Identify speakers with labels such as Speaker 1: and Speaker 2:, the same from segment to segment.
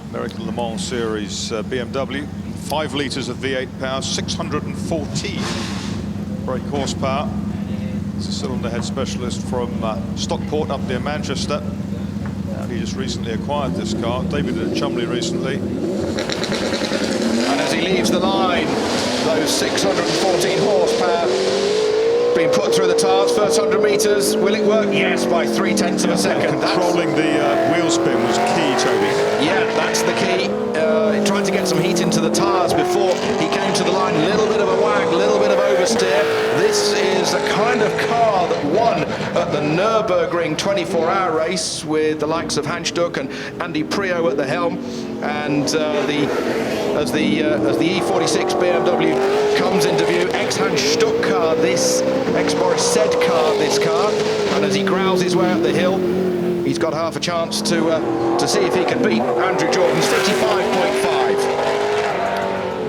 Speaker 1: American Le Mans Series BMW, 5 litres of V8 power, 614 brake horsepower. He's a cylinder head specialist from Stockport up near Manchester. And he just recently acquired this car, debuted at Chumley recently.
Speaker 2: And as he leaves the line, those 614 horsepower being put through the tires, first 100 metres, will it work? Yes, by 0.3 of a second.
Speaker 1: Controlling the wheel spin was key, Toby.
Speaker 2: Yeah, that's the key. Trying to get some heat into the tires before he came to the line. A little bit of a wag, a little bit of oversteer. This is the kind of car that won at the Nürburgring 24-hour race with the likes of Hans Stuck and Andy Prio at the helm. And as the E46 BMW comes into view, ex-Hans Stuck car, this ex-Boris Said car, this car. And as he growls his way up the hill, he's got half a chance to see if he can beat Andrew Jordan's 55.5.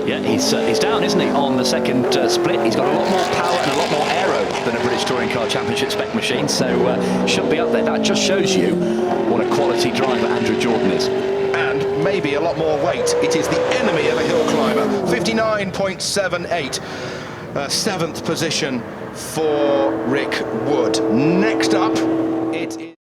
Speaker 3: Yeah, he's down, isn't he, on the second split. He's got a lot more power and a lot more aero than a British Touring Car Championship spec machine, so should be up there. That just shows you what a quality driver Andrew Jordan is.
Speaker 2: And maybe a lot more weight. It is the enemy of a hill climber. 59.78. 7th position for Rick Wood. Next up, it is...